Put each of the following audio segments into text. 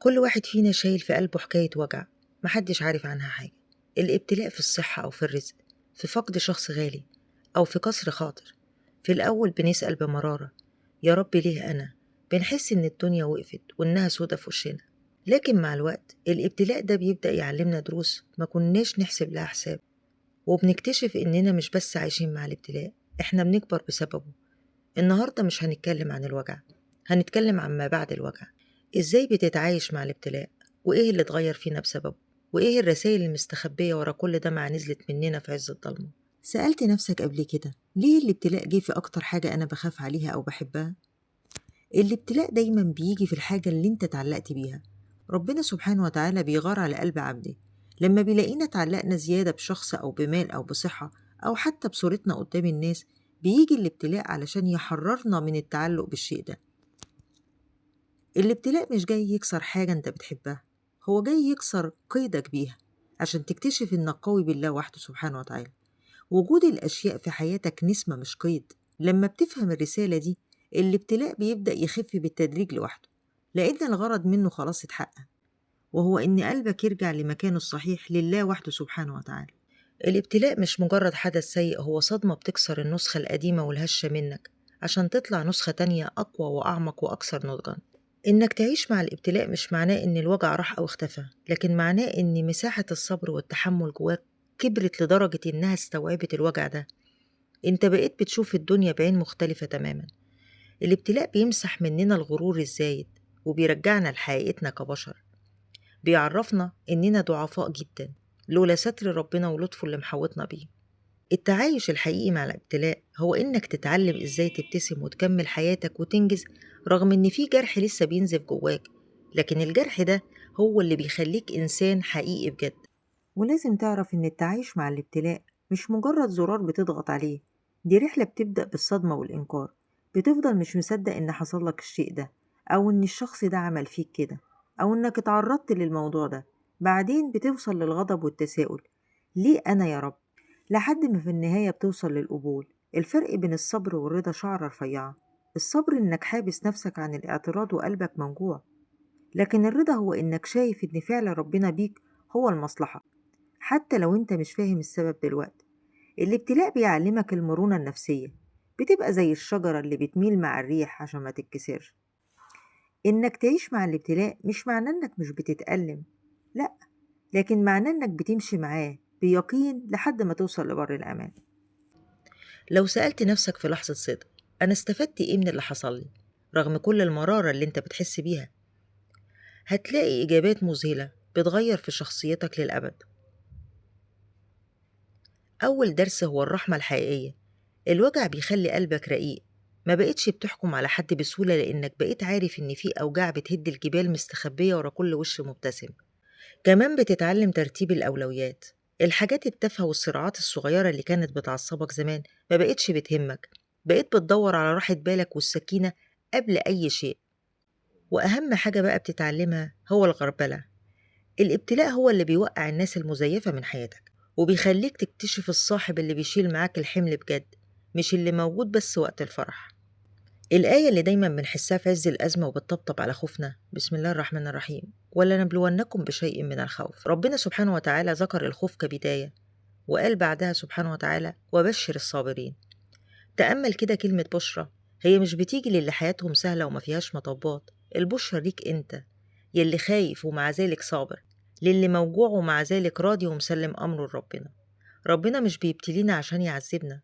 كل واحد فينا شايل في قلبه حكاية وجع محدش عارف عنها حاجة. الابتلاء في الصحة أو في الرزق، في فقد شخص غالي، أو في كسر خاطر. في الأول بنسأل بمرارة: يا رب ليه أنا؟ بنحس إن الدنيا وقفت وإنها سودة في وشنا. لكن مع الوقت الابتلاء ده بيبدأ يعلمنا دروس ما كناش نحسب لها حساب، وبنكتشف إننا مش بس عايشين مع الابتلاء، إحنا بنكبر بسببه. النهاردة مش هنتكلم عن الوجع، هنتكلم عن ما بعد الوجع. إزاي بتتعايش مع الابتلاء، وإيه اللي اتغير فينا بسببه، وإيه الرسائل المستخبية ورا كل ده مع نزلت مننا في عز الضلمة. سألت نفسك قبل كده ليه الابتلاء جه في أكتر حاجة أنا بخاف عليها أو بحبها؟ الابتلاء دايما بيجي في الحاجة اللي انت اتعلقت بيها. ربنا سبحانه وتعالى بيغار على قلب عبده لما بيلاقينا اتعلقنا زيادة بشخص أو بمال أو بصحة أو حتى بصورتنا قدام الناس. بيجي الابتلاء علشان يحررنا من التعلق بالشيء ده. الابتلاء مش جاي يكسر حاجة انت بتحبها، هو جاي يكسر قيدك بيها عشان تكتشف انك قوي بالله وحده سبحانه وتعالى. وجود الأشياء في حياتك نسمة مش قيد. لما بتفهم الرسالة دي الابتلاء بيبدأ يخف بالتدريج لوحده، لأن الغرض منه خلاص اتحقق، وهو إن قلبك يرجع لمكانه الصحيح لله وحده سبحانه وتعالى. الابتلاء مش مجرد حدث سيء، هو صدمة بتكسر النسخة القديمة والهشة منك عشان تطلع نسخة تانية أقوى وأعمق وأكثر نضجا. إنك تعيش مع الابتلاء مش معناه إن الوجع راح أو اختفى، لكن معناه إن مساحة الصبر والتحمل جواك كبرت لدرجة إنها استوعبت الوجع ده. انت بقيت بتشوف الدنيا بعين مختلفة تماما. الابتلاء بيمسح مننا الغرور الزايد وبيرجعنا لحقيقتنا كبشر. بيعرفنا إننا ضعفاء جدا لولا ستر ربنا ولطفه اللي محوطنا بيه. التعايش الحقيقي مع الابتلاء هو إنك تتعلم إزاي تبتسم وتكمل حياتك وتنجز رغم إن في جرح لسه بينزف جواك، لكن الجرح ده هو اللي بيخليك إنسان حقيقي بجد. ولازم تعرف إن التعايش مع الابتلاء مش مجرد زرار بتضغط عليه، دي رحلة بتبدأ بالصدمة والإنكار. بتفضل مش مصدق إن حصل لك الشيء ده، أو إن الشخص ده عمل فيك كده، أو إنك اتعرضت للموضوع ده. بعدين بتوصل للغضب والتساؤل: ليه أنا يا رب؟ لحد ما في النهاية بتوصل للقبول. الفرق بين الصبر والرضا شعرة رفيعة. الصبر إنك حابس نفسك عن الاعتراض وقلبك موجوع، لكن الرضا هو إنك شايف إن فعل ربنا بيك هو المصلحة، حتى لو انت مش فاهم السبب دلوقتي. الابتلاء بيعلمك المرونة النفسية. بتبقى زي الشجرة اللي بتميل مع الريح عشان ما تتكسرش. انك تعيش مع الابتلاء مش معناه انك مش بتتألم، لا، لكن معناه انك بتمشي معاه بيقين لحد ما توصل لبر الأمان. لو سألت نفسك في لحظة صدق: أنا استفدت إيه من اللي حصل لي رغم كل المرارة اللي انت بتحس بيها؟ هتلاقي إجابات مذهلة بتغير في شخصيتك للأبد. أول درس هو الرحمة الحقيقية. الوجع بيخلي قلبك رقيق، ما بقتش بتحكم على حد بسهولة، لأنك بقيت عارف إن في أوجاع بتهد الجبال مستخبية ورا كل وش مبتسم. كمان بتتعلم ترتيب الأولويات. الحاجات التافهة والصراعات الصغيرة اللي كانت بتعصبك زمان ما بقتش بتهمك، بقيت بتدور على راحة بالك والسكينة قبل أي شيء. وأهم حاجة بقى بتتعلمها هو الغربلة. الابتلاء هو اللي بيوقع الناس المزيفة من حياتك، وبيخليك تكتشف الصاحب اللي بيشيل معاك الحمل بجد، مش اللي موجود بس وقت الفرح. الآية اللي دايما بنحسها في عز الأزمة وبتطبطب على خوفنا: بسم الله الرحمن الرحيم، ولا نبلونكم بشيء من الخوف. ربنا سبحانه وتعالى ذكر الخوف كبداية، وقال بعدها سبحانه وتعالى: وبشر الصابرين. تأمل كده كلمة بشرى، هي مش بتيجي للي حياتهم سهلة وما فيهاش مطبات. البشرى ليك انت، يلي خايف ومع ذلك صابر، للي موجوع ومع ذلك راضي ومسلم أمره لربنا. ربنا مش بيبتلينا عشان يعذبنا،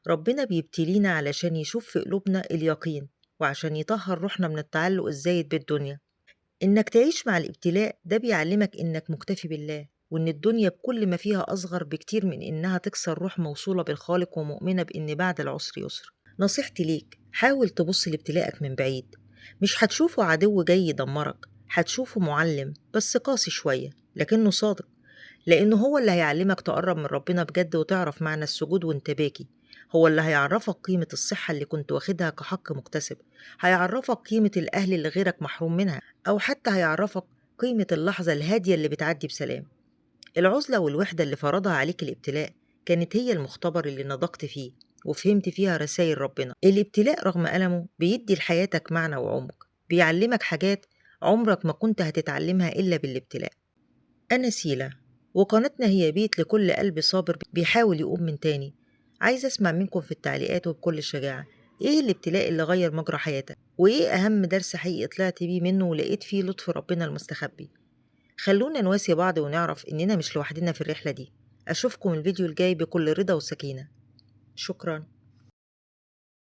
ربنا بيبتلينا علشان يشوف في قلوبنا اليقين، وعشان يطهر روحنا من التعلق الزايد بالدنيا. إنك تعيش مع الابتلاء ده بيعلمك إنك مكتفي بالله، وإن الدنيا بكل ما فيها أصغر بكتير من إنها تكسر روح موصولة بالخالق ومؤمنة بإن بعد العسر يسر. نصيحتي ليك: حاول تبص لابتلاءك من بعيد. مش هتشوفه عدو جاي يدمرك، هتشوفه معلم بس قاسي شوية لكنه صادق، لأنه هو اللي هيعلمك تقرب من ربنا بجد وتعرف معنى السجود وانت باكي. هو اللي هيعرفك قيمة الصحة اللي كنت واخدها كحق مكتسب، هيعرفك قيمة الأهل اللي غيرك محروم منها، أو حتى هيعرفك قيمة اللحظة الهادية اللي بتعدي بسلام. العزلة والوحدة اللي فرضها عليك الابتلاء كانت هي المختبر اللي نضجت فيه وفهمت فيها رسائل ربنا. الابتلاء رغم ألمه بيدي لحياتك معنى وعمق، بيعلمك حاجات عمرك ما كنت هتتعلمها إلا بالابتلاء. أنا سيلا، وقناتنا هي بيت لكل قلب صابر بيحاول يقوم من تاني. عايز أسمع منكم في التعليقات وبكل شجاعة، إيه الابتلاء اللي غير مجرى حياتك؟ وإيه أهم درس حقيقي طلعت بيه منه ولقيت فيه لطف ربنا المستخبي؟ خلونا نواسي بعض ونعرف إننا مش لوحدنا في الرحلة دي. أشوفكم الفيديو الجاي بكل رضا وسكينة. شكراً.